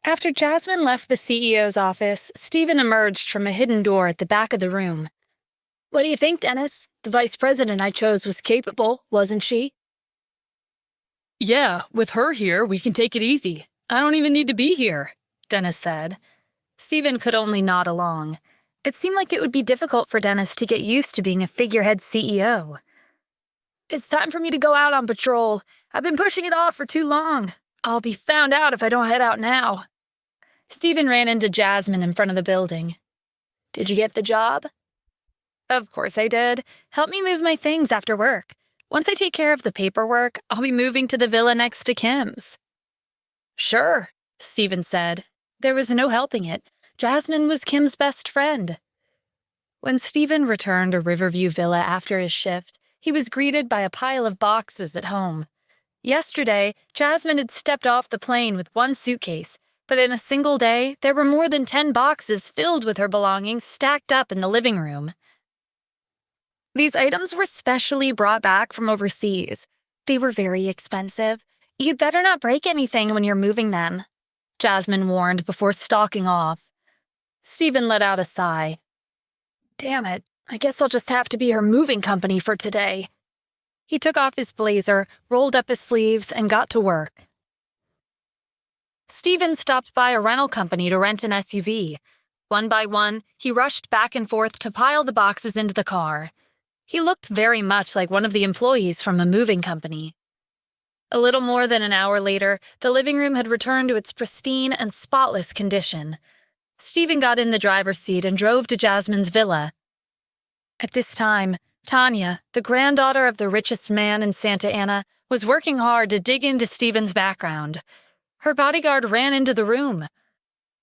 After Jasmine left the CEO's office, Stephen emerged from a hidden door at the back of the room. "What do you think, Dennis? The vice president I chose was capable, wasn't she?" "Yeah, with her here, we can take it easy. I don't even need to be here," Dennis said. Stephen could only nod along. It seemed like it would be difficult for Dennis to get used to being a figurehead CEO. "It's time for me to go out on patrol. I've been pushing it off for too long. I'll be found out if I don't head out now." Stephen ran into Jasmine in front of the building. "Did you get the job?" "Of course I did. Help me move my things after work. Once I take care of the paperwork, I'll be moving to the villa next to Kim's." "Sure," Stephen said. There was no helping it. Jasmine was Kim's best friend. When Stephen returned to Riverview Villa after his shift, he was greeted by a pile of boxes at home. Yesterday, Jasmine had stepped off the plane with one suitcase, but in a single day, there were more than 10 boxes filled with her belongings stacked up in the living room. These items were specially brought back from overseas. They were very expensive. You'd better not break anything when you're moving them, Jasmine warned before stalking off. Stephen let out a sigh. "Damn it, I guess I'll just have to be her moving company for today." He took off his blazer, rolled up his sleeves, and got to work. Stephen stopped by a rental company to rent an SUV. One by one, he rushed back and forth to pile the boxes into the car. He looked very much like one of the employees from a moving company. A little more than an hour later, the living room had returned to its pristine and spotless condition. Stephen got in the driver's seat and drove to Jasmine's villa. At this time, Tanya, the granddaughter of the richest man in Santa Ana, was working hard to dig into Stephen's background. Her bodyguard ran into the room.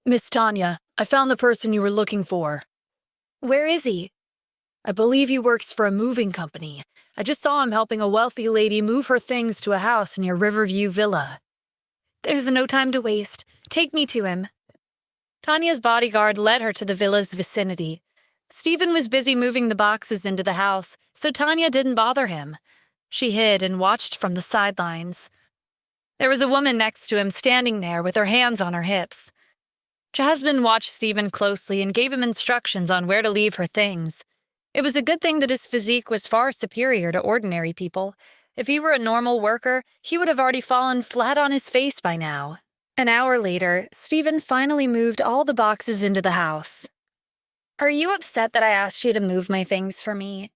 "Miss Tanya, I found the person you were looking for." "Where is he?" "I believe he works for a moving company. I just saw him helping a wealthy lady move her things to a house near Riverview Villa." "There's no time to waste. Take me to him." Tanya's bodyguard led her to the villa's vicinity. Stephen was busy moving the boxes into the house, so Tanya didn't bother him. She hid and watched from the sidelines. There was a woman next to him standing there with her hands on her hips. Jasmine watched Stephen closely and gave him instructions on where to leave her things. It was a good thing that his physique was far superior to ordinary people. If he were a normal worker, he would have already fallen flat on his face by now. An hour later, Stephen finally moved all the boxes into the house. "Are you upset that I asked you to move my things for me?"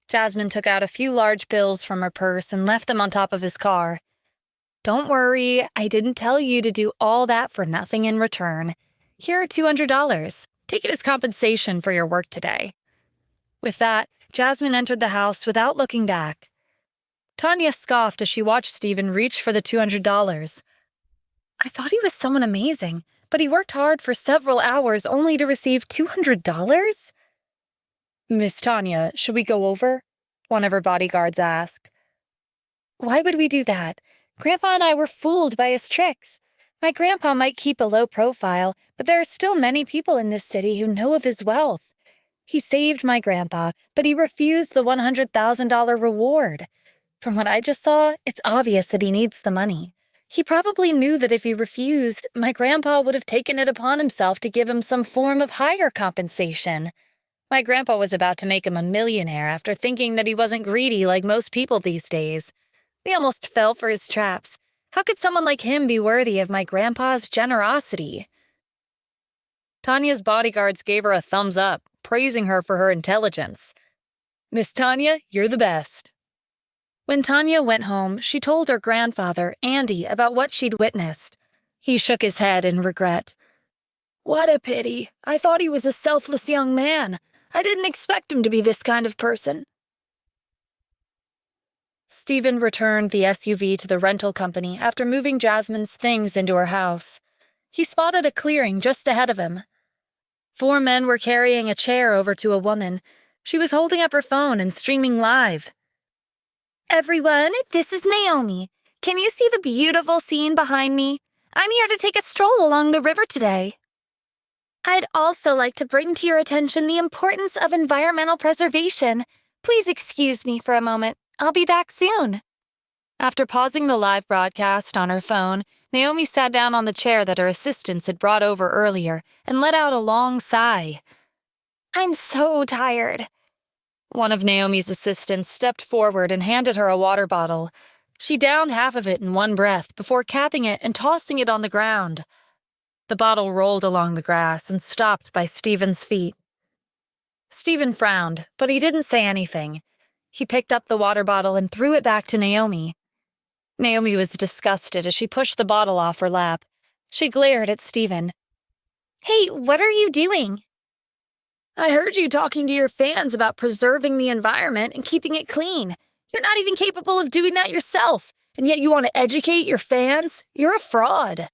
Jasmine took out a few large bills from her purse and left them on top of his car. "Don't worry, I didn't tell you to do all that for nothing in return. Here are $200. Take it as compensation for your work today." With that, Jasmine entered the house without looking back. Tanya scoffed as she watched Stephen reach for the $200. "I thought he was someone amazing, but he worked hard for several hours only to receive $200? "Miss Tanya, should we go over?" one of her bodyguards asked. "Why would we do that? Grandpa and I were fooled by his tricks. My grandpa might keep a low profile, but there are still many people in this city who know of his wealth. He saved my grandpa, but he refused the $100,000 reward. From what I just saw, it's obvious that he needs the money. He probably knew that if he refused, my grandpa would have taken it upon himself to give him some form of higher compensation. My grandpa was about to make him a millionaire after thinking that he wasn't greedy like most people these days. We almost fell for his traps. How could someone like him be worthy of my grandpa's generosity?" Tanya's bodyguards gave her a thumbs up, praising her for her intelligence. "Miss Tanya, you're the best." When Tanya went home, she told her grandfather, Andy, about what she'd witnessed. He shook his head in regret. "What a pity. I thought he was a selfless young man. I didn't expect him to be this kind of person." Stephen returned the SUV to the rental company after moving Jasmine's things into her house. He spotted a clearing just ahead of him. 4 men were carrying a chair over to a woman. She was holding up her phone and streaming live. "Everyone, this is Naomi. Can you see the beautiful scene behind me? I'm here to take a stroll along the river today. I'd also like to bring to your attention the importance of environmental preservation. Please excuse me for a moment. I'll be back soon." After pausing the live broadcast on her phone, Naomi sat down on the chair that her assistants had brought over earlier and let out a long sigh. I'm so tired. One of Naomi's assistants stepped forward and handed her a water bottle. She downed half of it in one breath before capping it and tossing it on the ground. The bottle rolled along the grass and stopped by Stephen's feet. Stephen frowned, but he didn't say anything. He picked up the water bottle and threw it back to Naomi. Naomi was disgusted as she pushed the bottle off her lap. She glared at Stephen. Hey, what are you doing? I heard you talking to your fans about preserving the environment and keeping it clean. You're not even capable of doing that yourself, and yet you want to educate your fans? You're a fraud.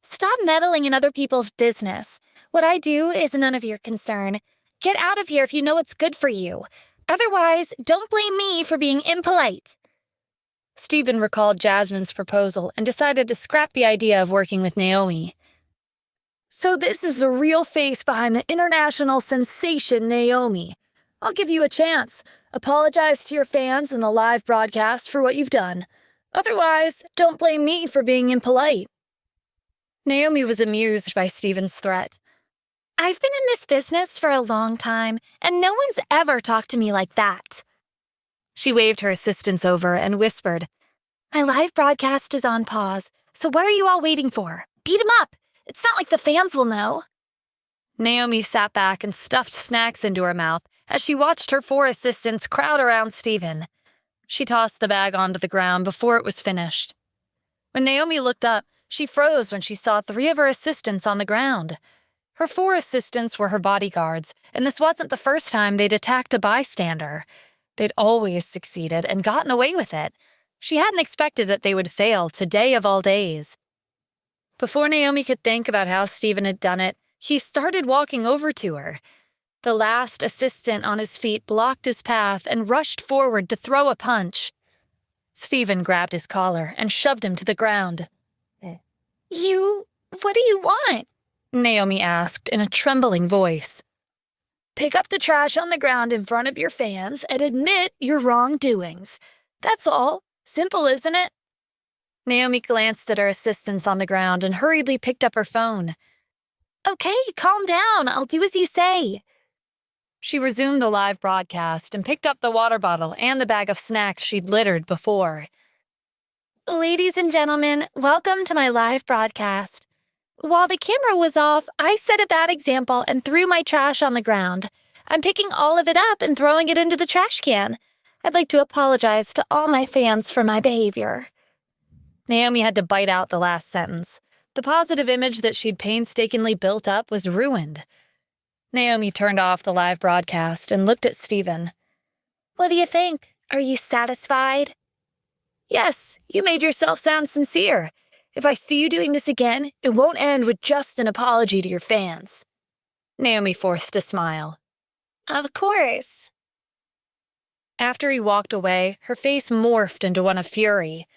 Stop meddling in other people's business. What I do is none of your concern. Get out of here if you know what's good for you. Otherwise, don't blame me for being impolite. Stephen recalled Jasmine's proposal and decided to scrap the idea of working with Naomi. So this is the real face behind the international sensation Naomi. I'll give you a chance. Apologize to your fans in the live broadcast for what you've done. Otherwise, don't blame me for being impolite. Naomi was amused by Stephen's threat. I've been in this business for a long time, and no one's ever talked to me like that. She waved her assistants over and whispered, My live broadcast is on pause, so what are you all waiting for? Beat 'em up! It's not like the fans will know. Naomi sat back and stuffed snacks into her mouth as she watched her 4 assistants crowd around Stephen. She tossed the bag onto the ground before it was finished. When Naomi looked up, she froze when she saw 3 of her assistants on the ground. Her 4 assistants were her bodyguards, and this wasn't the first time they'd attacked a bystander. They'd always succeeded and gotten away with it. She hadn't expected that they would fail today of all days. Before Naomi could think about how Stephen had done it, he started walking over to her. The last assistant on his feet blocked his path and rushed forward to throw a punch. Stephen grabbed his collar and shoved him to the ground. What do you want? Naomi asked in a trembling voice. Pick up the trash on the ground in front of your fans and admit your wrongdoings. That's all. Simple, isn't it? Naomi glanced at her assistants on the ground and hurriedly picked up her phone. Okay, calm down. I'll do as you say. She resumed the live broadcast and picked up the water bottle and the bag of snacks she'd littered before. Ladies and gentlemen, welcome to my live broadcast. While the camera was off, I set a bad example and threw my trash on the ground. I'm picking all of it up and throwing it into the trash can. I'd like to apologize to all my fans for my behavior. Naomi had to bite out the last sentence. The positive image that she'd painstakingly built up was ruined. Naomi turned off the live broadcast and looked at Stephen. What do you think? Are you satisfied? Yes, you made yourself sound sincere. If I see you doing this again, it won't end with just an apology to your fans. Naomi forced a smile. Of course. After he walked away, her face morphed into one of fury.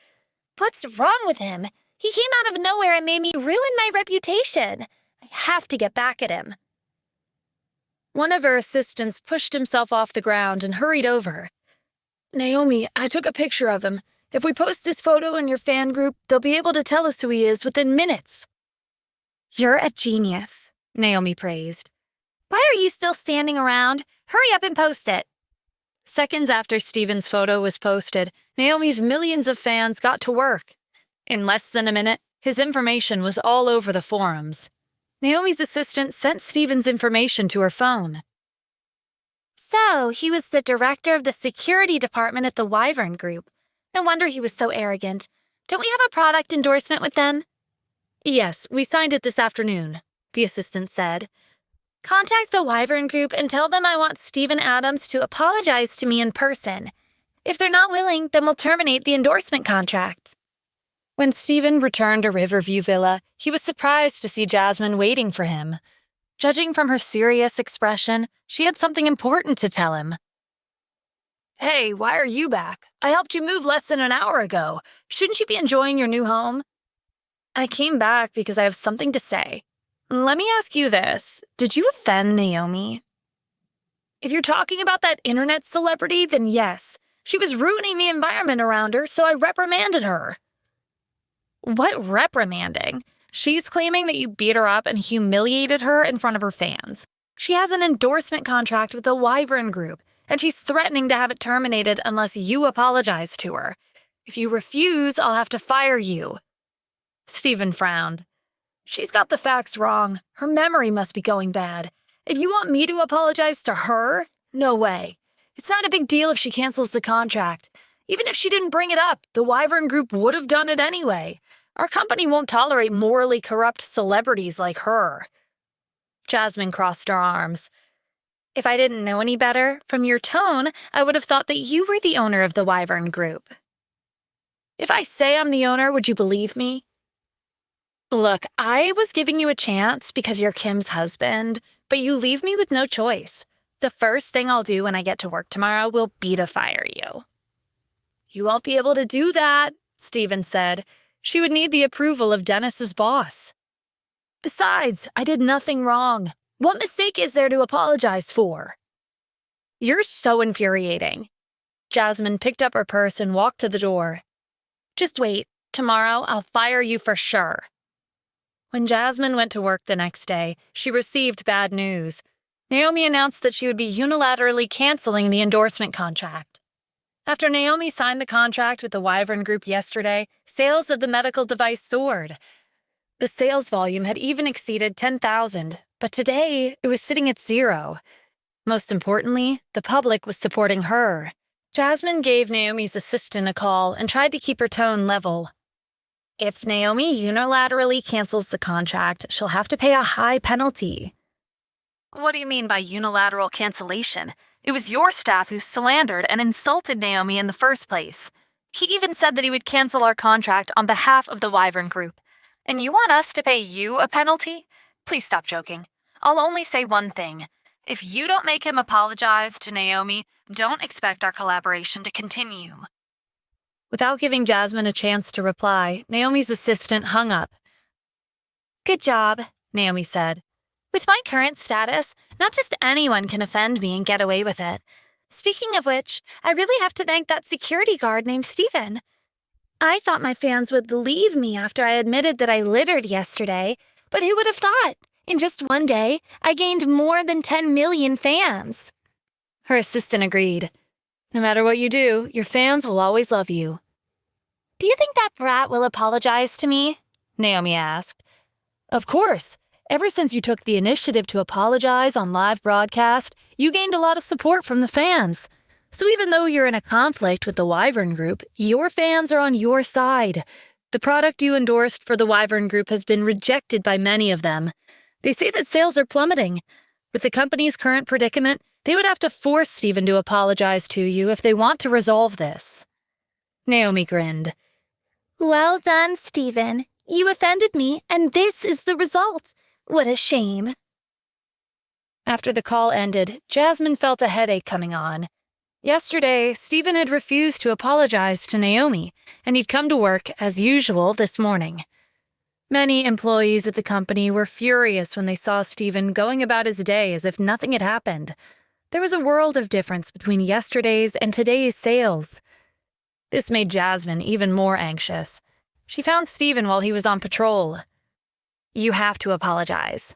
What's wrong with him? He came out of nowhere and made me ruin my reputation. I have to get back at him. One of her assistants pushed himself off the ground and hurried over. Naomi, I took a picture of him. If we post this photo in your fan group, they'll be able to tell us who he is within minutes. You're a genius, Naomi praised. Why are you still standing around? Hurry up and post it. Seconds after Stephen's photo was posted, Naomi's millions of fans got to work. In less than a minute, his information was all over the forums. Naomi's assistant sent Stephen's information to her phone. So, he was the director of the security department at the Wyvern Group. No wonder he was so arrogant. Don't we have a product endorsement with them? Yes, we signed it this afternoon, the assistant said. Contact the Wyvern Group and tell them I want Stephen Adams to apologize to me in person. If they're not willing, then we'll terminate the endorsement contract. When Stephen returned to Riverview Villa, he was surprised to see Jasmine waiting for him. Judging from her serious expression, she had something important to tell him. Hey, why are you back? I helped you move less than an hour ago. Shouldn't you be enjoying your new home? I came back because I have something to say. Let me ask you this. Did you offend Naomi? If you're talking about that internet celebrity, then yes. She was ruining the environment around her, so I reprimanded her. What reprimanding? She's claiming that you beat her up and humiliated her in front of her fans. She has an endorsement contract with the Wyvern Group, and she's threatening to have it terminated unless you apologize to her. If you refuse, I'll have to fire you. Stephen frowned. She's got the facts wrong. Her memory must be going bad. If you want me to apologize to her, no way. It's not a big deal if she cancels the contract. Even if she didn't bring it up, the Wyvern Group would have done it anyway. Our company won't tolerate morally corrupt celebrities like her. Jasmine crossed her arms. If I didn't know any better, from your tone, I would have thought that you were the owner of the Wyvern Group. If I say I'm the owner, would you believe me? Look, I was giving you a chance because you're Kim's husband, but you leave me with no choice. The first thing I'll do when I get to work tomorrow will be to fire you. You won't be able to do that, Stephen said. She would need the approval of Dennis's boss. Besides, I did nothing wrong. What mistake is there to apologize for? You're so infuriating. Jasmine picked up her purse and walked to the door. Just wait. Tomorrow, I'll fire you for sure. When Jasmine went to work the next day, she received bad news. Naomi announced that she would be unilaterally canceling the endorsement contract. After Naomi signed the contract with the Wyvern Group yesterday, sales of the medical device soared. The sales volume had even exceeded 10,000, but today it was sitting at 0. Most importantly, the public was supporting her. Jasmine gave Naomi's assistant a call and tried to keep her tone level. If Naomi unilaterally cancels the contract, she'll have to pay a high penalty. What do you mean by unilateral cancellation? It was your staff who slandered and insulted Naomi in the first place. He even said that he would cancel our contract on behalf of the Wyvern Group. And you want us to pay you a penalty? Please stop joking. I'll only say one thing. If you don't make him apologize to Naomi, don't expect our collaboration to continue. Without giving Jasmine a chance to reply, Naomi's assistant hung up. Good job, Naomi said. With my current status, not just anyone can offend me and get away with it. Speaking of which, I really have to thank that security guard named Stephen. I thought my fans would leave me after I admitted that I littered yesterday, but who would have thought? In just one day, I gained more than 10 million fans. Her assistant agreed. No matter what you do, your fans will always love you. Do you think that brat will apologize to me? Naomi asked. Of course. Ever since you took the initiative to apologize on live broadcast, you gained a lot of support from the fans. So even though you're in a conflict with the Wyvern Group, your fans are on your side. The product you endorsed for the Wyvern Group has been rejected by many of them. They say that sales are plummeting. With the company's current predicament, they would have to force Stephen to apologize to you if they want to resolve this. Naomi grinned. Well done, Stephen. You offended me, and this is the result. What a shame. After the call ended, Jasmine felt a headache coming on. Yesterday, Stephen had refused to apologize to Naomi, and he'd come to work as usual this morning. Many employees at the company were furious when they saw Stephen going about his day as if nothing had happened. There was a world of difference between yesterday's and today's sales. This made Jasmine even more anxious. She found Stephen while he was on patrol. You have to apologize.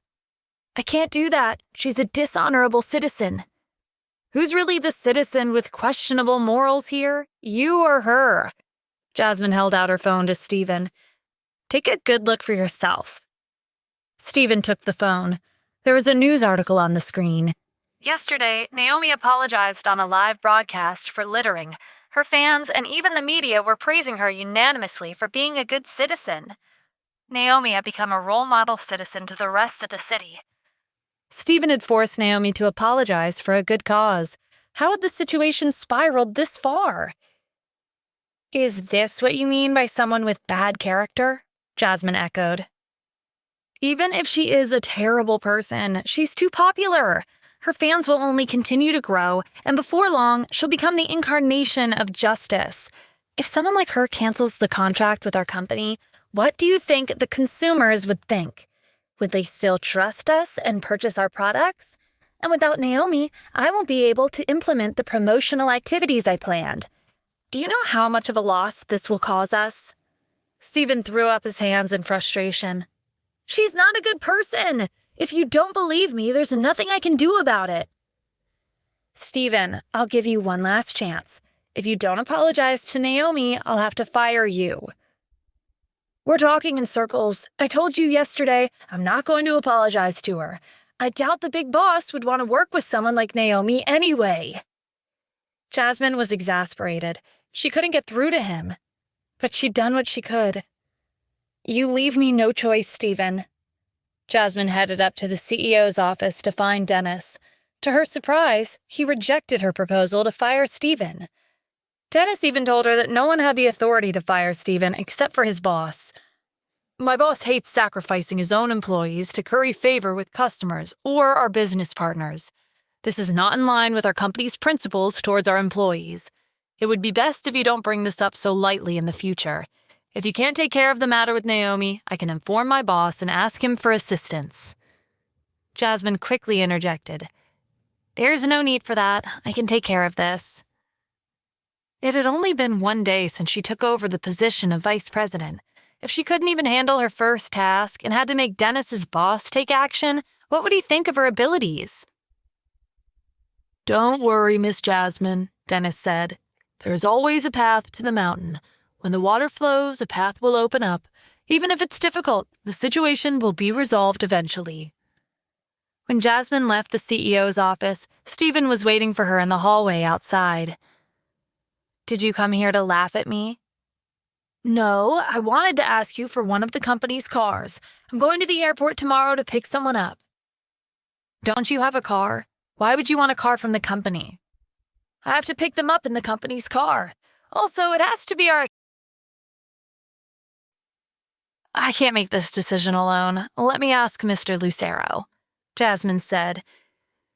I can't do that. She's a dishonorable citizen. Who's really the citizen with questionable morals here? You or her? Jasmine held out her phone to Stephen. Take a good look for yourself. Stephen took the phone. There was a news article on the screen. Yesterday, Naomi apologized on a live broadcast for littering. Her fans and even the media were praising her unanimously for being a good citizen. Naomi had become a role model citizen to the rest of the city. Stephen had forced Naomi to apologize for a good cause. How had the situation spiraled this far? Is this what you mean by someone with bad character? Jasmine echoed. Even if she is a terrible person, she's too popular. Her fans will only continue to grow, and before long, she'll become the incarnation of justice. If someone like her cancels the contract with our company, what do you think the consumers would think? Would they still trust us and purchase our products? And without Naomi, I won't be able to implement the promotional activities I planned. Do you know how much of a loss this will cause us?" Stephen threw up his hands in frustration. "She's not a good person. If you don't believe me, there's nothing I can do about it." "Stephen, I'll give you one last chance. If you don't apologize to Naomi, I'll have to fire you." "We're talking in circles. I told you yesterday I'm not going to apologize to her. I doubt the big boss would want to work with someone like Naomi anyway." Jasmine was exasperated. She couldn't get through to him, but she'd done what she could. "You leave me no choice, Stephen." Jasmine headed up to the CEO's office to find Dennis. To her surprise, he rejected her proposal to fire Stephen. Dennis even told her that no one had the authority to fire Stephen except for his boss. "My boss hates sacrificing his own employees to curry favor with customers or our business partners. This is not in line with our company's principles towards our employees. It would be best if you don't bring this up so lightly in the future. If you can't take care of the matter with Naomi, I can inform my boss and ask him for assistance." Jasmine quickly interjected. "There's no need for that. I can take care of this." It had only been 1 day since she took over the position of vice president. If she couldn't even handle her first task and had to make Dennis's boss take action, what would he think of her abilities? "Don't worry, Miss Jasmine," Dennis said. "There's always a path to the mountain. When the water flows, a path will open up. Even if it's difficult, the situation will be resolved eventually." When Jasmine left the CEO's office, Stephen was waiting for her in the hallway outside. "Did you come here to laugh at me?" "No, I wanted to ask you for one of the company's cars. I'm going to the airport tomorrow to pick someone up." "Don't you have a car? Why would you want a car from the company?" "I have to pick them up in the company's car. Also, it has to be our—" "I can't make this decision alone. Let me ask Mr. Lucero," Jasmine said.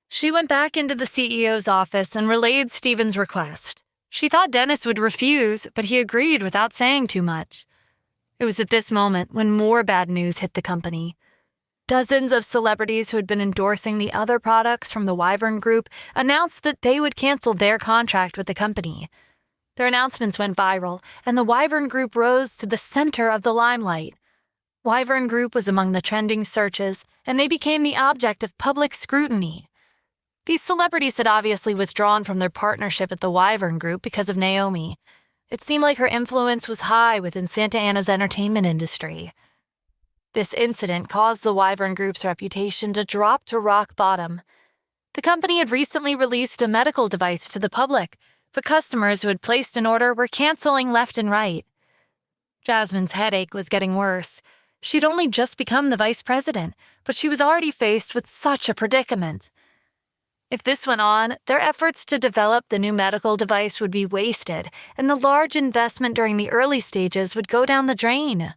She went back into the CEO's office and relayed Stephen's request. She thought Dennis would refuse, but he agreed without saying too much. It was at this moment when more bad news hit the company. Dozens of celebrities who had been endorsing the other products from the Wyvern Group announced that they would cancel their contract with the company. Their announcements went viral, and the Wyvern Group rose to the center of the limelight. Wyvern Group was among the trending searches, and they became the object of public scrutiny. These celebrities had obviously withdrawn from their partnership at the Wyvern Group because of Naomi. It seemed like her influence was high within Santa Ana's entertainment industry. This incident caused the Wyvern Group's reputation to drop to rock bottom. The company had recently released a medical device to the public, but customers who had placed an order were canceling left and right. Jasmine's headache was getting worse. She'd only just become the vice president, but she was already faced with such a predicament. If this went on, their efforts to develop the new medical device would be wasted, and the large investment during the early stages would go down the drain.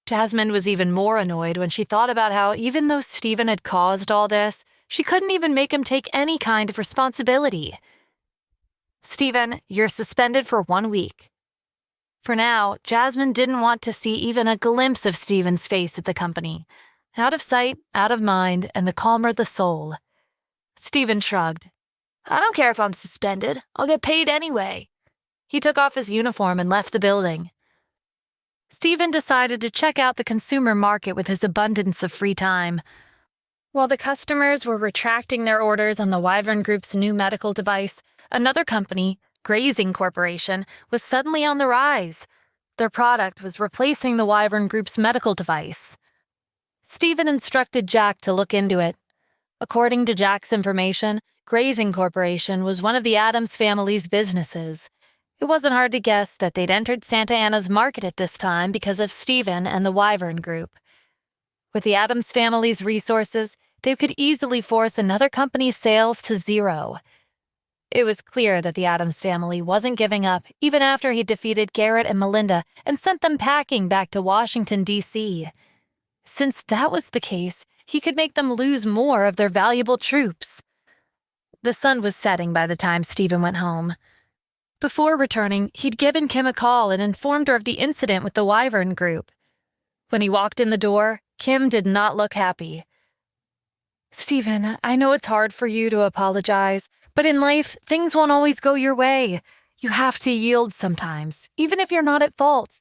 Jasmine was even more annoyed when she thought about how, even though Stephen had caused all this, she couldn't even make him take any kind of responsibility. "Stephen, you're suspended for 1 week." For now, Jasmine didn't want to see even a glimpse of Stephen's face at the company. Out of sight, out of mind, and the calmer the soul. Stephen shrugged. "I don't care if I'm suspended. I'll get paid anyway." He took off his uniform and left the building. Stephen decided to check out the consumer market with his abundance of free time. While the customers were retracting their orders on the Wyvern Group's new medical device, another company, Grazing Corporation, was suddenly on the rise. Their product was replacing the Wyvern Group's medical device. Stephen instructed Jack to look into it. According to Jack's information, Grazing Corporation was one of the Addams family's businesses. It wasn't hard to guess that they'd entered Santa Ana's market at this time because of Stephen and the Wyvern Group. With the Addams family's resources, they could easily force another company's sales to zero. It was clear that the Addams family wasn't giving up even after he defeated Garrett and Melinda and sent them packing back to Washington, D.C. Since that was the case, he could make them lose more of their valuable troops. The sun was setting by the time Stephen went home. Before returning, he'd given Kim a call and informed her of the incident with the Wyvern Group. When he walked in the door, Kim did not look happy. Stephen, I know it's hard for you to apologize, but in life, things won't always go your way. You have to yield sometimes, even if you're not at fault.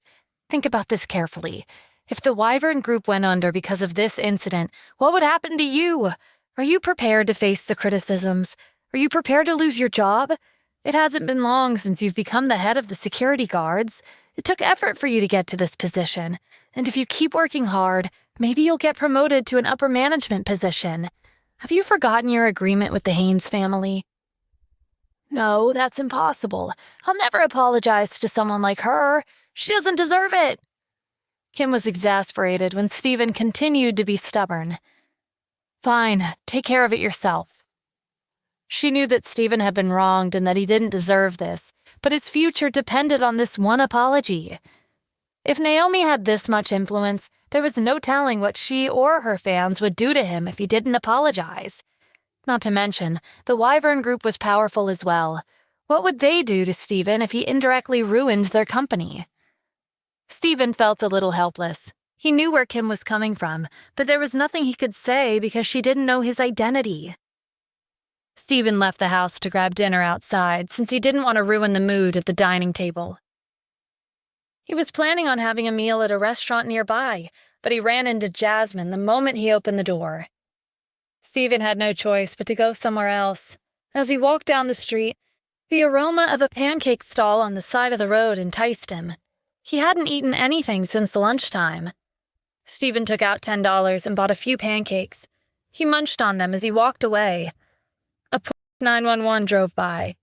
Think about this carefully. If the Wyvern Group went under because of this incident, what would happen to you? Are you prepared to face the criticisms? Are you prepared to lose your job? It hasn't been long since you've become the head of the security guards. It took effort for you to get to this position, and if you keep working hard, maybe you'll get promoted to an upper management position. Have you forgotten your agreement with the Haynes family? No, that's impossible. I'll never apologize to someone like her. She doesn't deserve it. Kim was exasperated when Stephen continued to be stubborn. Fine, take care of it yourself. She knew that Stephen had been wronged and that he didn't deserve this, but his future depended on this one apology. If Naomi had this much influence, there was no telling what she or her fans would do to him if he didn't apologize. Not to mention, the Wyvern Group was powerful as well. What would they do to Stephen if he indirectly ruined their company? Stephen felt a little helpless. He knew where Kim was coming from, but there was nothing he could say because she didn't know his identity. Stephen left the house to grab dinner outside since he didn't want to ruin the mood at the dining table. He was planning on having a meal at a restaurant nearby, but he ran into Jasmine the moment he opened the door. Stephen had no choice but to go somewhere else. As he walked down the street, the aroma of a pancake stall on the side of the road enticed him. He hadn't eaten anything since lunchtime. Stephen took out $10 and bought a few pancakes. He munched on them as he walked away. A 911 drove by.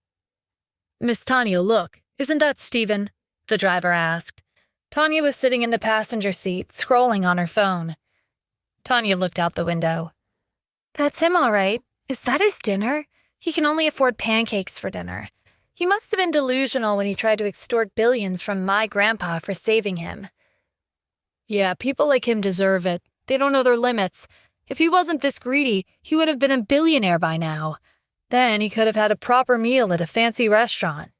"Miss Tanya, look, isn't that Stephen?" the driver asked. Tanya was sitting in the passenger seat, scrolling on her phone. Tanya looked out the window. "That's him, all right. Is that his dinner? He can only afford pancakes for dinner. He must have been delusional when he tried to extort billions from my grandpa for saving him." "Yeah, people like him deserve it. They don't know their limits. If he wasn't this greedy, he would have been a billionaire by now. Then he could have had a proper meal at a fancy restaurant."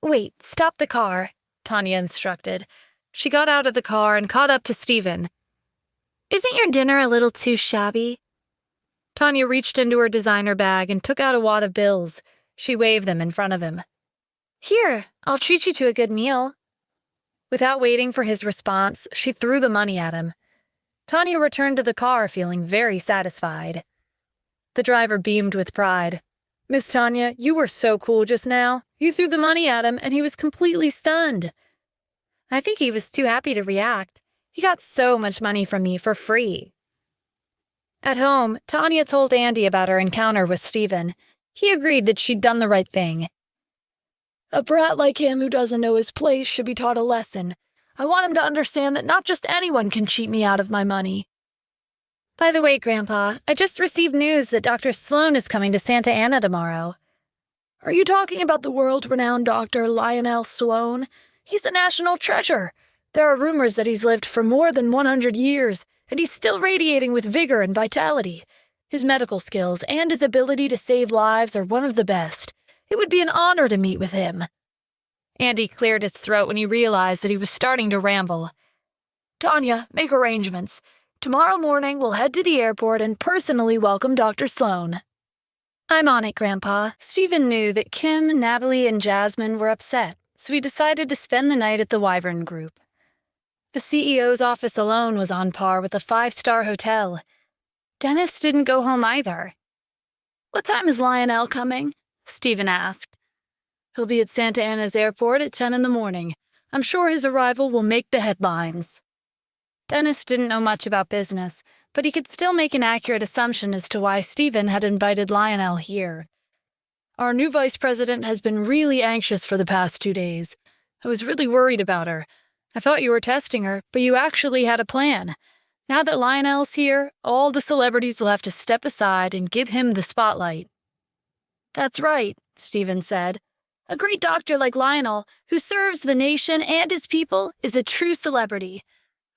"Wait, stop the car," Tanya instructed. She got out of the car and caught up to Stephen. "Isn't your dinner a little too shabby?" Tanya reached into her designer bag and took out a wad of bills. She waved them in front of him. "Here, I'll treat you to a good meal." Without waiting for his response, she threw the money at him. Tanya returned to the car feeling very satisfied. The driver beamed with pride. "Miss Tanya, you were so cool just now. You threw the money at him and he was completely stunned." "I think he was too happy to react. He got so much money from me for free." At home, Tanya told Andy about her encounter with Stephen. He agreed that she'd done the right thing. "A brat like him who doesn't know his place should be taught a lesson. I want him to understand that not just anyone can cheat me out of my money." "By the way, Grandpa, I just received news that Dr. Sloan is coming to Santa Ana tomorrow." "Are you talking about the world-renowned Dr. Lionel Sloan? He's a national treasure. There are rumors that he's lived for more than 100 years, and he's still radiating with vigor and vitality. His medical skills and his ability to save lives are one of the best. It would be an honor to meet with him." Andy cleared his throat when he realized that he was starting to ramble. "Tanya, make arrangements. Tomorrow morning we'll head to the airport and personally welcome Dr. Sloan." "I'm on it, Grandpa." Stephen knew that Kim, Natalie, and Jasmine were upset, so he decided to spend the night at the Wyvern Group. The CEO's office alone was on par with a 5-star hotel. Dennis didn't go home either. "What time is Lionel coming?" Stephen asked. "He'll be at Santa Ana's airport at 10 in the morning. I'm sure his arrival will make the headlines." Dennis didn't know much about business, but he could still make an accurate assumption as to why Stephen had invited Lionel here. "Our new vice president has been really anxious for the past 2 days. I was really worried about her. I thought you were testing her, but you actually had a plan. Now that Lionel's here, all the celebrities will have to step aside and give him the spotlight." "That's right," Stephen said. "A great doctor like Lionel, who serves the nation and his people, is a true celebrity.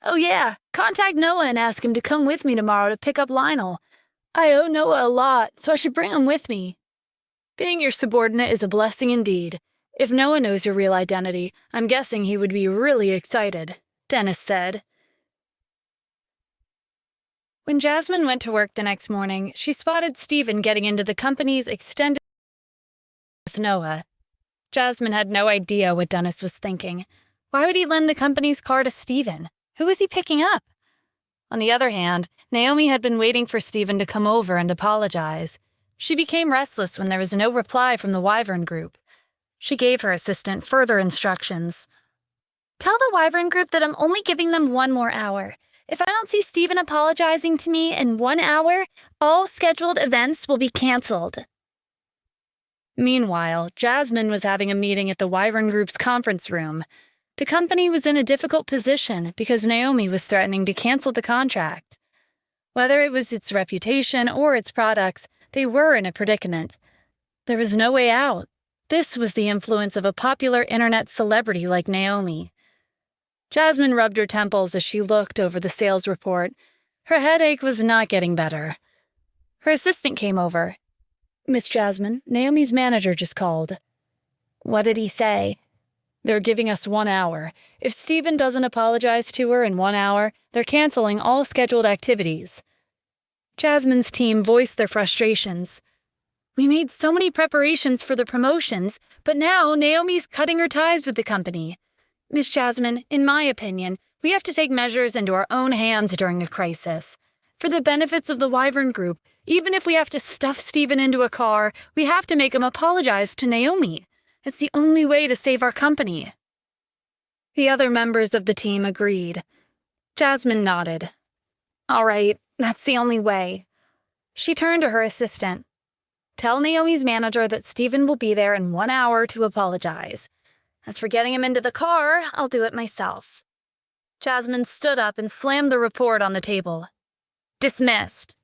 Oh yeah, contact Noah and ask him to come with me tomorrow to pick up Lionel. I owe Noah a lot, so I should bring him with me." "Being your subordinate is a blessing indeed. If Noah knows your real identity, I'm guessing he would be really excited," Dennis said. When Jasmine went to work the next morning, she spotted Stephen getting into the company's extended with Noah. Jasmine had no idea what Dennis was thinking. Why would he lend the company's car to Stephen? Who was he picking up? On the other hand, Naomi had been waiting for Stephen to come over and apologize. She became restless when there was no reply from the Wyvern Group. She gave her assistant further instructions. Tell the Wyvern Group that I'm only giving them 1 more hour. If I don't see Stephen apologizing to me in 1 hour, all scheduled events will be canceled. Meanwhile, Jasmine was having a meeting at the Wyvern Group's conference room. The company was in a difficult position because Naomi was threatening to cancel the contract. Whether it was its reputation or its products, they were in a predicament. There was no way out. This was the influence of a popular internet celebrity like Naomi. Jasmine rubbed her temples as she looked over the sales report. Her headache was not getting better. Her assistant came over. "Miss Jasmine, Naomi's manager just called." "What did he say?" "They're giving us 1 hour. If Stephen doesn't apologize to her in 1 hour, they're canceling all scheduled activities." Jasmine's team voiced their frustrations. "We made so many preparations for the promotions, but now Naomi's cutting her ties with the company. Miss Jasmine, in my opinion, we have to take measures into our own hands during a crisis. For the benefits of the Wyvern Group, even if we have to stuff Stephen into a car, we have to make him apologize to Naomi. It's the only way to save our company." The other members of the team agreed. Jasmine nodded. "All right, that's the only way." She turned to her assistant. "Tell Naomi's manager that Stephen will be there in 1 hour to apologize. As for getting him into the car, I'll do it myself." Jasmine stood up and slammed the report on the table. "Dismissed."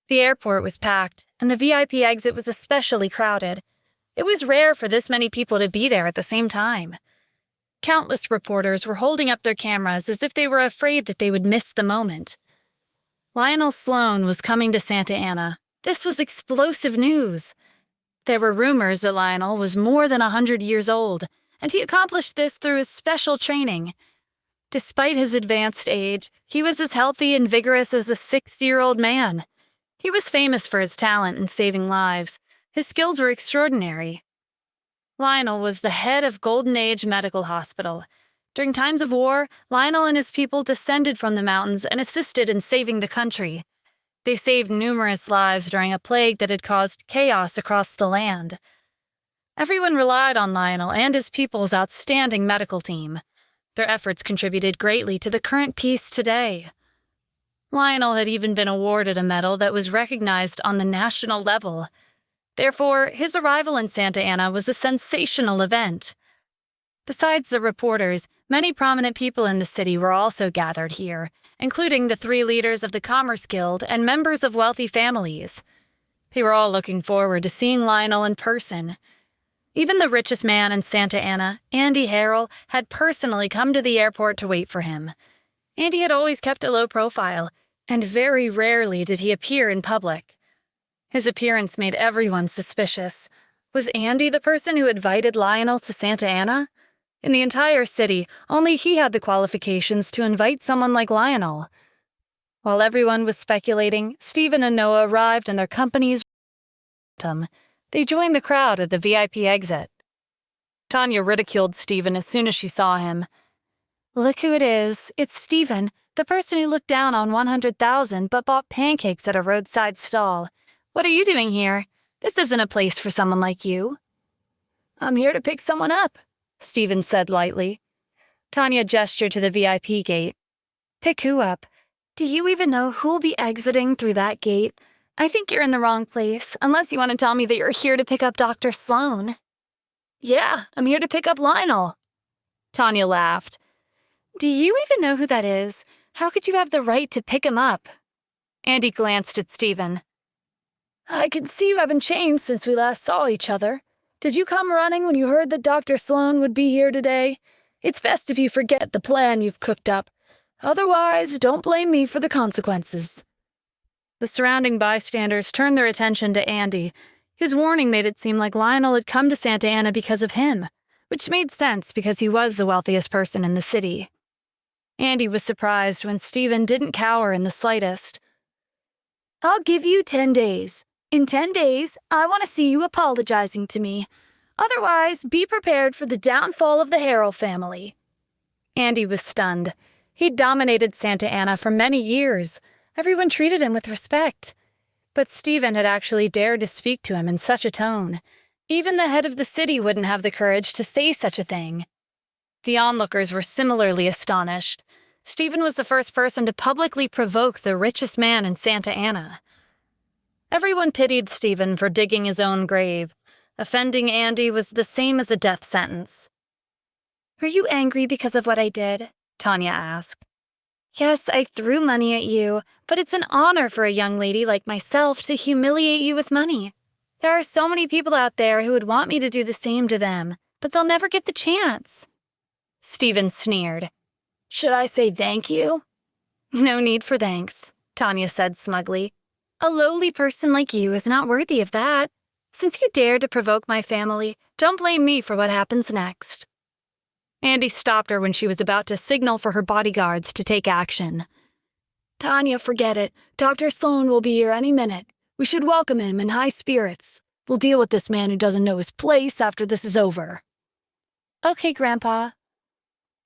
The airport was packed, and the VIP exit was especially crowded. It was rare for this many people to be there at the same time. Countless reporters were holding up their cameras as if they were afraid that they would miss the moment. Lionel Sloan was coming to Santa Ana. This was explosive news. There were rumors that Lionel was more than 100 years old, and he accomplished this through his special training. Despite his advanced age, he was as healthy and vigorous as a 60-year-old man. He was famous for his talent in saving lives. His skills were extraordinary. Lionel was the head of Golden Age Medical Hospital. During times of war, Lionel and his people descended from the mountains and assisted in saving the country. They saved numerous lives during a plague that had caused chaos across the land. Everyone relied on Lionel and his people's outstanding medical team. Their efforts contributed greatly to the current peace today. Lionel had even been awarded a medal that was recognized on the national level. Therefore, his arrival in Santa Ana was a sensational event. Besides the reporters, many prominent people in the city were also gathered here, including the 3 leaders of the Commerce Guild and members of wealthy families. They were all looking forward to seeing Lionel in person. Even the richest man in Santa Ana, Andy Harrell, had personally come to the airport to wait for him. Andy had always kept a low profile, and very rarely did he appear in public. His appearance made everyone suspicious. Was Andy the person who invited Lionel to Santa Ana? In the entire city, only he had the qualifications to invite someone like Lionel. While everyone was speculating, Stephen and Noah arrived in their company's ultimatum. They joined the crowd at the VIP exit. Tanya ridiculed Stephen as soon as she saw him. "Look who it is. It's Stephen, the person who looked down on 100,000 but bought pancakes at a roadside stall. What are you doing here? This isn't a place for someone like you." "I'm here to pick someone up," Stephen said lightly. Tanya gestured to the VIP gate. "Pick who up? Do you even know who'll be exiting through that gate? I think you're in the wrong place, unless you want to tell me that you're here to pick up Dr. Sloan." "Yeah, I'm here to pick up Lionel." Tanya laughed. "Do you even know who that is? How could you have the right to pick him up?" Andy glanced at Stephen. "I can see you haven't changed since we last saw each other. Did you come running when you heard that Dr. Sloan would be here today? It's best if you forget the plan you've cooked up. Otherwise, don't blame me for the consequences." The surrounding bystanders turned their attention to Andy. His warning made it seem like Lionel had come to Santa Ana because of him, which made sense because he was the wealthiest person in the city. Andy was surprised when Stephen didn't cower in the slightest. I'll give you 10 days. In 10 days, I want to see you apologizing to me. Otherwise, be prepared for the downfall of the Harrell family. Andy was stunned. He'd dominated Santa Ana for many years. Everyone treated him with respect. But Stephen had actually dared to speak to him in such a tone. Even the head of the city wouldn't have the courage to say such a thing. The onlookers were similarly astonished. Stephen was the first person to publicly provoke the richest man in Santa Ana. Everyone pitied Stephen for digging his own grave. Offending Andy was the same as a death sentence. Were you angry because of what I did? Tanya asked. Yes, I threw money at you, but it's an honor for a young lady like myself to humiliate you with money. There are so many people out there who would want me to do the same to them, but they'll never get the chance. Stephen sneered. Should I say thank you? No need for thanks, Tanya said smugly. A lowly person like you is not worthy of that. Since you dared to provoke my family, don't blame me for what happens next. Andy stopped her when she was about to signal for her bodyguards to take action. Tanya, forget it. Dr. Sloan will be here any minute. We should welcome him in high spirits. We'll deal with this man who doesn't know his place after this is over. Okay, Grandpa.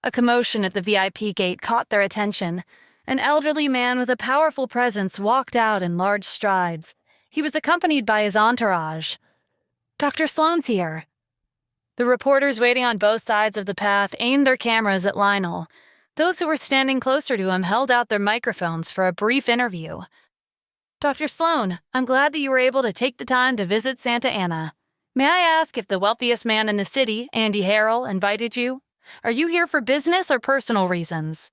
A commotion at the VIP gate caught their attention. An elderly man with a powerful presence walked out in large strides. He was accompanied by his entourage. Dr. Sloan's here. The reporters waiting on both sides of the path aimed their cameras at Lionel. Those who were standing closer to him held out their microphones for a brief interview. Dr. Sloan, I'm glad that you were able to take the time to visit Santa Ana. May I ask if the wealthiest man in the city, Andy Harrell, invited you? Are you here for business or personal reasons?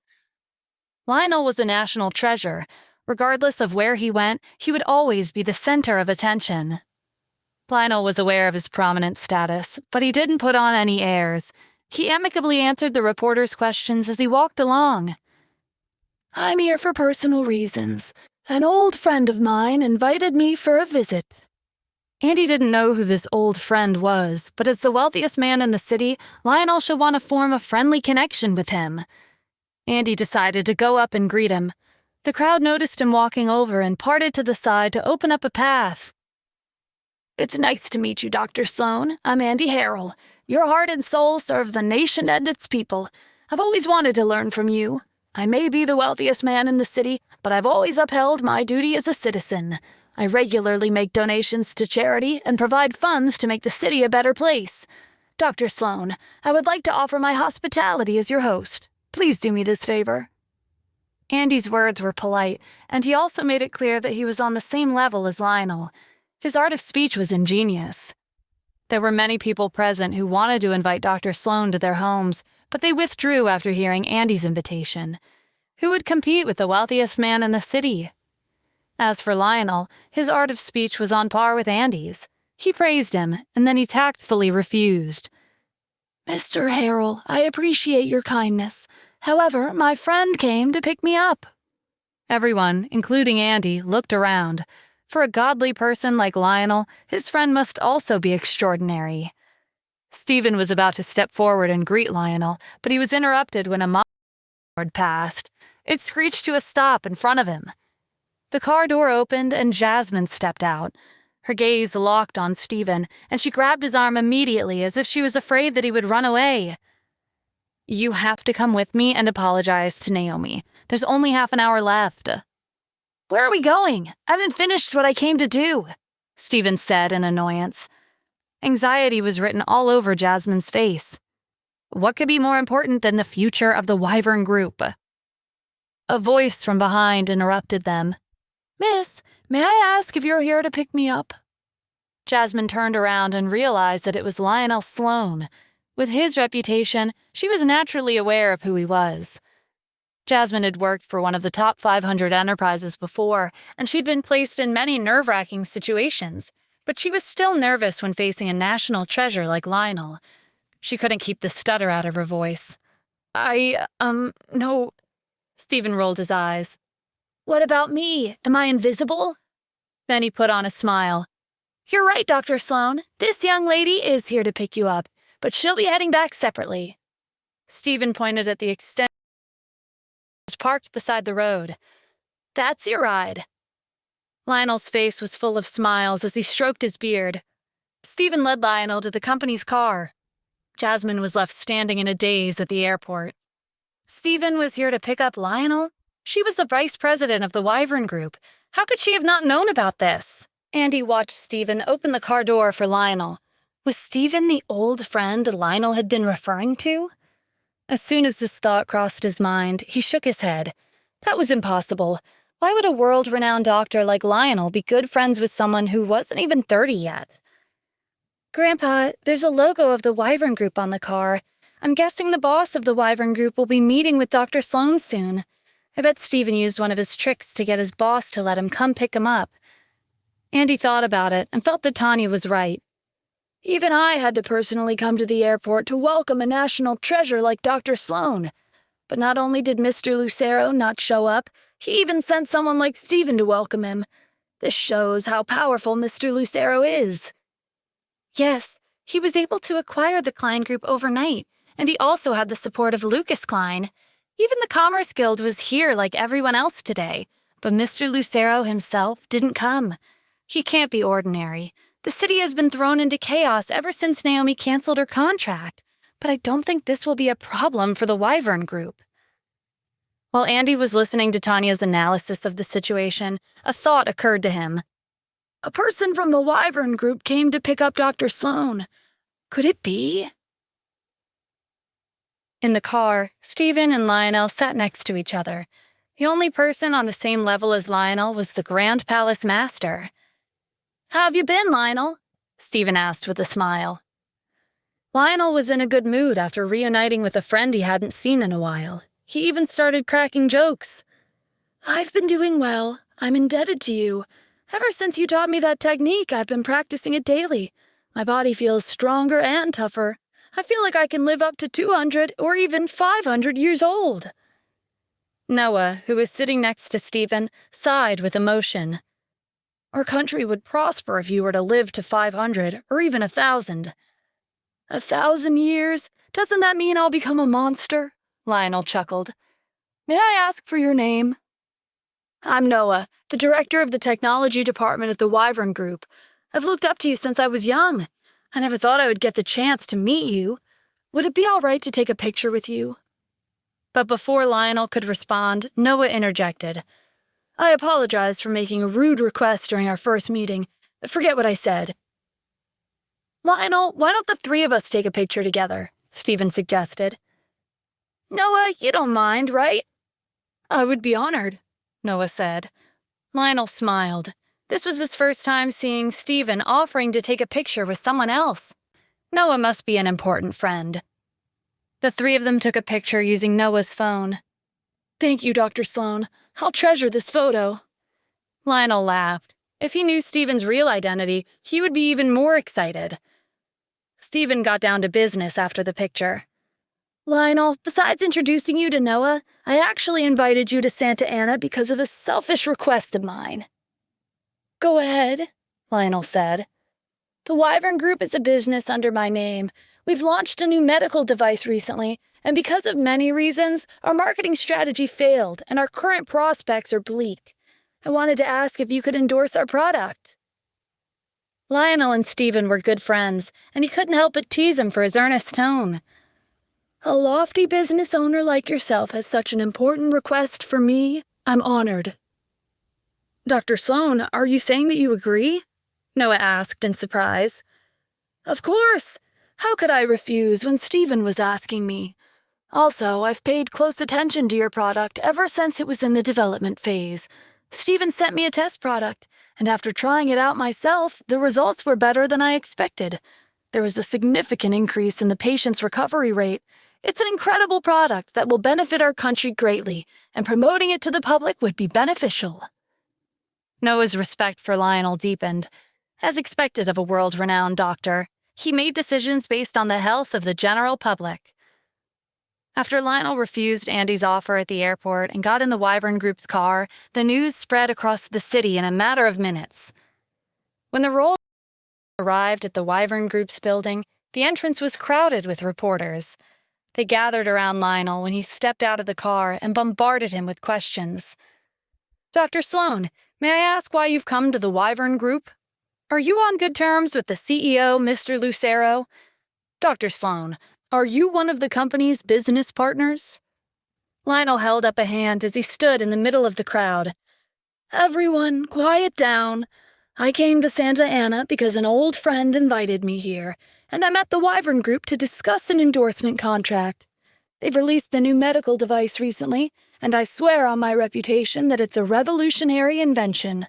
Lionel was a national treasure. Regardless of where he went, he would always be the center of attention. Lionel was aware of his prominent status, but he didn't put on any airs. He amicably answered the reporter's questions as he walked along. I'm here for personal reasons. An old friend of mine invited me for a visit. Andy didn't know who this old friend was, but as the wealthiest man in the city, Lionel should want to form a friendly connection with him. Andy decided to go up and greet him. The crowd noticed him walking over and parted to the side to open up a path. It's nice to meet you, Dr. Sloan. I'm Andy Harrell. Your heart and soul serve the nation and its people. I've always wanted to learn from you. I may be the wealthiest man in the city, but I've always upheld my duty as a citizen. I regularly make donations to charity and provide funds to make the city a better place. Dr. Sloan, I would like to offer my hospitality as your host. Please do me this favor. Andy's words were polite, and he also made it clear that he was on the same level as Lionel. His art of speech was ingenious. There were many people present who wanted to invite Dr. Sloan to their homes, but they withdrew after hearing Andy's invitation. Who would compete with the wealthiest man in the city? As for Lionel, his art of speech was on par with Andy's. He praised him, and then he tactfully refused. Mr. Harrell, I appreciate your kindness. However, my friend came to pick me up. Everyone, including Andy, looked around. For a godly person like Lionel, his friend must also be extraordinary. Stephen was about to step forward and greet Lionel, but he was interrupted when a motor passed. It screeched to a stop in front of him. The car door opened and Jasmine stepped out. Her gaze locked on Stephen, and she grabbed his arm immediately as if she was afraid that he would run away. You have to come with me and apologize to Naomi. There's only half an hour left. Where are we going? I haven't finished what I came to do, Stephen said in annoyance. Anxiety was written all over Jasmine's face. What could be more important than the future of the Wyvern Group? A voice from behind interrupted them. Miss, may I ask if you're here to pick me up? Jasmine turned around and realized that it was Lionel Sloan. With his reputation, she was naturally aware of who he was. Jasmine had worked for one of the top 500 enterprises before, and she'd been placed in many nerve-wracking situations, but she was still nervous when facing a national treasure like Lionel. She couldn't keep the stutter out of her voice. No. Stephen rolled his eyes. What about me? Am I invisible? Then he put on a smile. You're right, Dr. Sloan. This young lady is here to pick you up, but she'll be heading back separately. Stephen pointed at the extent was parked beside the road. "That's your ride." Lionel's face was full of smiles as he stroked his beard. Stephen led Lionel to the company's car. Jasmine was left standing in a daze at the airport. Stephen was here to pick up Lionel? She was the vice president of the Wyvern Group. How could she have not known about this? Andy watched Stephen open the car door for Lionel. Was Stephen the old friend Lionel had been referring to? As soon as this thought crossed his mind, he shook his head. That was impossible. Why would a world-renowned doctor like Lionel be good friends with someone who wasn't even 30 yet? "Grandpa, there's a logo of the Wyvern Group on the car. I'm guessing the boss of the Wyvern Group will be meeting with Dr. Sloan soon. I bet Stephen used one of his tricks to get his boss to let him come pick him up." Andy thought about it and felt that Tanya was right. "Even I had to personally come to the airport to welcome a national treasure like Dr. Sloan. But not only did Mr. Lucero not show up, he even sent someone like Stephen to welcome him. This shows how powerful Mr. Lucero is." Yes, he was able to acquire the Klein Group overnight, and he also had the support of Lucas Klein. Even the Commerce Guild was here like everyone else today, but Mr. Lucero himself didn't come. He can't be ordinary. The city has been thrown into chaos ever since Naomi canceled her contract, but I don't think this will be a problem for the Wyvern Group. While Andy was listening to Tanya's analysis of the situation, a thought occurred to him. A person from the Wyvern Group came to pick up Dr. Sloan. Could it be? In the car, Stephen and Lionel sat next to each other. The only person on the same level as Lionel was the Grand Palace Master. "How have you been, Lionel?" Stephen asked with a smile. Lionel was in a good mood after reuniting with a friend he hadn't seen in a while. He even started cracking jokes. "I've been doing well. I'm indebted to you. Ever since you taught me that technique, I've been practicing it daily. My body feels stronger and tougher. I feel like I can live up to 200 or even 500 years old." Noah, who was sitting next to Stephen, sighed with emotion. "Our country would prosper if you were to live to 500 or even 1,000. 1,000 years? Doesn't that mean I'll become a monster?" Lionel chuckled. "May I ask for your name?" "I'm Noah, the director of the technology department at the Wyvern Group. I've looked up to you since I was young. I never thought I would get the chance to meet you. Would it be all right to take a picture with you?" But before Lionel could respond, Noah interjected. "I apologize for making a rude request during our first meeting. Forget what I said." "Lionel, why don't the three of us take a picture together?" Stephen suggested. "Noah, you don't mind, right?" "I would be honored," Noah said. Lionel smiled. This was his first time seeing Stephen offering to take a picture with someone else. Noah must be an important friend. The three of them took a picture using Noah's phone. "Thank you, Dr. Sloan. I'll treasure this photo." Lionel laughed. If he knew Stephen's real identity, he would be even more excited. Stephen got down to business after the picture. "Lionel, besides introducing you to Noah, I actually invited you to Santa Ana because of a selfish request of mine." "Go ahead," Lionel said. "The Wyvern Group is a business under my name. We've launched a new medical device recently, and because of many reasons, our marketing strategy failed and our current prospects are bleak. I wanted to ask if you could endorse our product." Lionel and Stephen were good friends, and he couldn't help but tease him for his earnest tone. "A lofty business owner like yourself has such an important request for me. I'm honored." "Dr. Sloan, are you saying that you agree?" Noah asked in surprise. "Of course. How could I refuse when Stephen was asking me? Also, I've paid close attention to your product ever since it was in the development phase. Stephen sent me a test product, and after trying it out myself, the results were better than I expected. There was a significant increase in the patient's recovery rate. It's an incredible product that will benefit our country greatly, and promoting it to the public would be beneficial." Noah's respect for Lionel deepened. As expected of a world-renowned doctor, he made decisions based on the health of the general public. After Lionel refused Andy's offer at the airport and got in the Wyvern Group's car, the news spread across the city in a matter of minutes. When the roll arrived at the Wyvern Group's building, the entrance was crowded with reporters. They gathered around Lionel when he stepped out of the car and bombarded him with questions. Dr. Sloan, may I ask why you've come to the Wyvern Group? Are you on good terms with the CEO, Mr. Lucero? Dr. Sloan, are you one of the company's business partners? Lionel held up a hand as he stood in the middle of the crowd. Everyone, quiet down. I came to Santa Ana because an old friend invited me here, and I met the Wyvern Group to discuss an endorsement contract. They've released a new medical device recently, and I swear on my reputation that it's a revolutionary invention.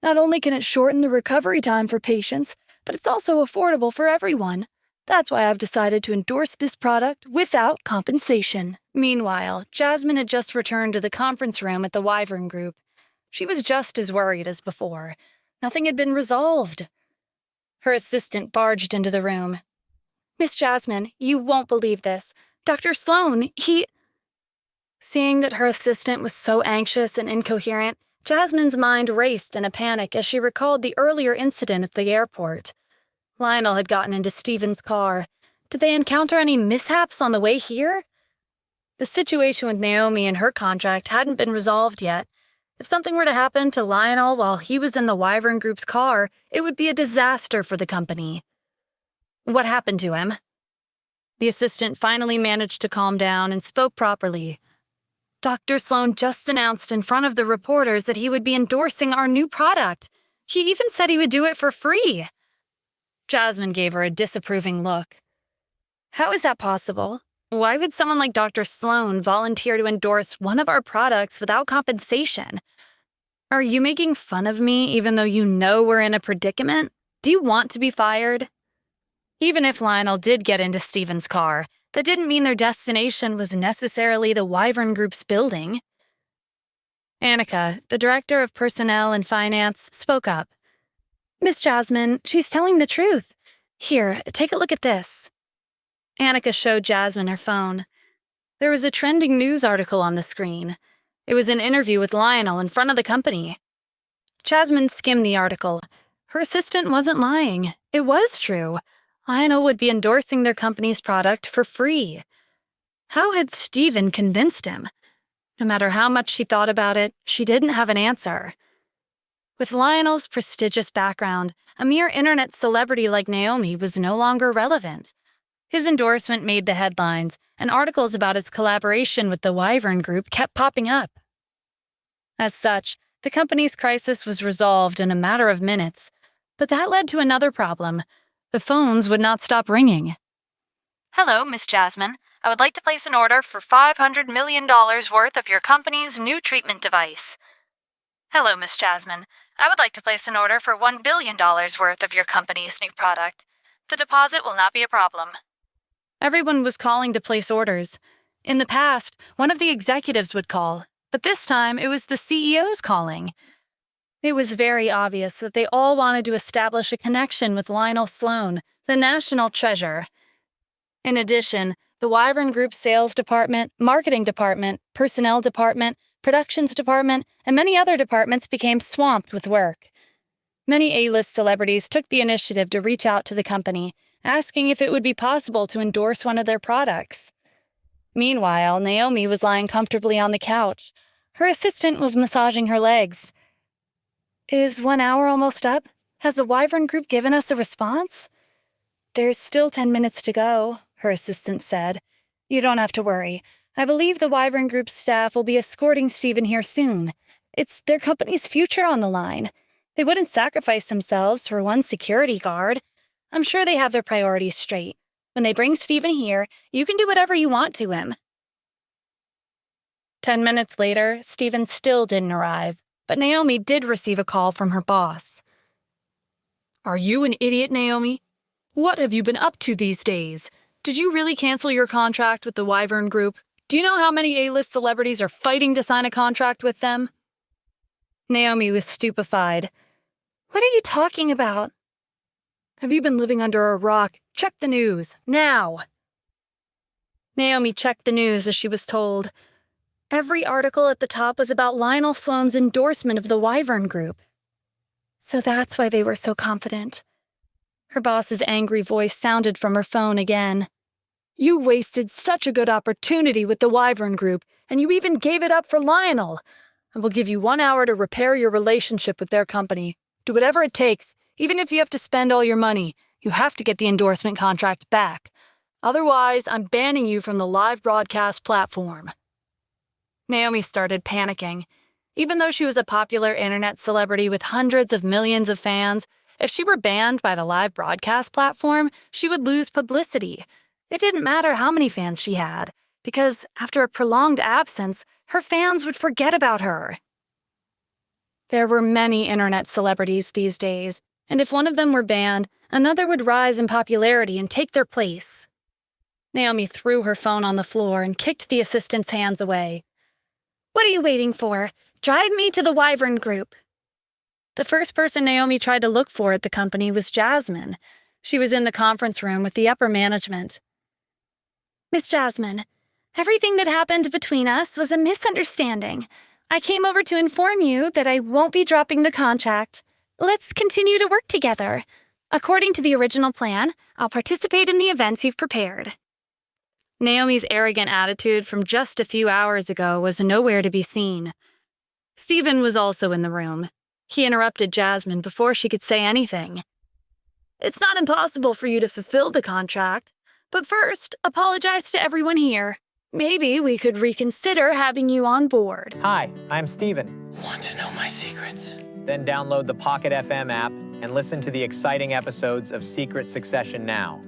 Not only can it shorten the recovery time for patients, but it's also affordable for everyone. That's why I've decided to endorse this product without compensation. Meanwhile, Jasmine had just returned to the conference room at the Wyvern Group. She was just as worried as before. Nothing had been resolved. Her assistant barged into the room. Miss Jasmine, you won't believe this. Dr. Sloan, Seeing that her assistant was so anxious and incoherent, Jasmine's mind raced in a panic as she recalled the earlier incident at the airport. Lionel had gotten into Stephen's car. Did they encounter any mishaps on the way here? The situation with Naomi and her contract hadn't been resolved yet. If something were to happen to Lionel while he was in the Wyvern Group's car, it would be a disaster for the company. What happened to him? The assistant finally managed to calm down and spoke properly. Dr. Sloan just announced in front of the reporters that he would be endorsing our new product. He even said he would do it for free. Jasmine gave her a disapproving look. How is that possible? Why would someone like Dr. Sloan volunteer to endorse one of our products without compensation? Are you making fun of me even though you know we're in a predicament? Do you want to be fired? Even if Lionel did get into Stephen's car, that didn't mean their destination was necessarily the Wyvern Group's building. Annika, the director of personnel and finance, spoke up. Miss Jasmine, she's telling the truth. Here, take a look at this. Annika showed Jasmine her phone. There was a trending news article on the screen. It was an interview with Lionel in front of the company. Jasmine skimmed the article. Her assistant wasn't lying. It was true. Lionel would be endorsing their company's product for free. How had Stephen convinced him? No matter how much she thought about it, she didn't have an answer. With Lionel's prestigious background, a mere internet celebrity like Naomi was no longer relevant. His endorsement made the headlines, and articles about his collaboration with the Wyvern Group kept popping up. As such, the company's crisis was resolved in a matter of minutes, but that led to another problem. The phones would not stop ringing. Hello, Miss Jasmine. I would like to place an order for $500 million worth of your company's new treatment device. Hello, Miss Jasmine. I would like to place an order for $1 billion worth of your company's new product. The deposit will not be a problem. Everyone was calling to place orders. In the past, one of the executives would call, but this time it was the CEOs calling. It was very obvious that they all wanted to establish a connection with Lionel Sloan, the national treasure. In addition, the Wyvern Group sales department, marketing department, personnel department, productions department, and many other departments became swamped with work. Many A-list celebrities took the initiative to reach out to the company, asking if it would be possible to endorse one of their products. Meanwhile, Naomi was lying comfortably on the couch. Her assistant was massaging her legs. Is 1 hour almost up? Has the Wyvern Group given us a response? There's still 10 minutes to go, her assistant said. You don't have to worry. I believe the Wyvern Group's staff will be escorting Stephen here soon. It's their company's future on the line. They wouldn't sacrifice themselves for one security guard. I'm sure they have their priorities straight. When they bring Stephen here, you can do whatever you want to him. 10 minutes later, Stephen still didn't arrive, but Naomi did receive a call from her boss. Are you an idiot, Naomi? What have you been up to these days? Did you really cancel your contract with the Wyvern Group? Do you know how many A-list celebrities are fighting to sign a contract with them? Naomi was stupefied. What are you talking about? Have you been living under a rock? Check the news, now! Naomi checked the news as she was told. Every article at the top was about Lionel Sloan's endorsement of the Wyvern Group. So that's why they were so confident. Her boss's angry voice sounded from her phone again. You wasted such a good opportunity with the Wyvern Group, and you even gave it up for Lionel. I will give you 1 hour to repair your relationship with their company. Do whatever it takes, even if you have to spend all your money. You have to get the endorsement contract back. Otherwise, I'm banning you from the live broadcast platform. Naomi started panicking. Even though she was a popular internet celebrity with hundreds of millions of fans, if she were banned by the live broadcast platform, she would lose publicity. It didn't matter how many fans she had, because after a prolonged absence, her fans would forget about her. There were many internet celebrities these days, and if one of them were banned, another would rise in popularity and take their place. Naomi threw her phone on the floor and kicked the assistant's hands away. What are you waiting for? Drive me to the Wyvern Group. The first person Naomi tried to look for at the company was Jasmine. She was in the conference room with the upper management. Miss Jasmine, everything that happened between us was a misunderstanding. I came over to inform you that I won't be dropping the contract. Let's continue to work together. According to the original plan, I'll participate in the events you've prepared. Naomi's arrogant attitude from just a few hours ago was nowhere to be seen. Stephen was also in the room. He interrupted Jasmine before she could say anything. It's not impossible for you to fulfill the contract, but first, apologize to everyone here. Maybe we could reconsider having you on board. Hi, I'm Steven. Want to know my secrets? Then download the Pocket FM app and listen to the exciting episodes of Secret Succession now.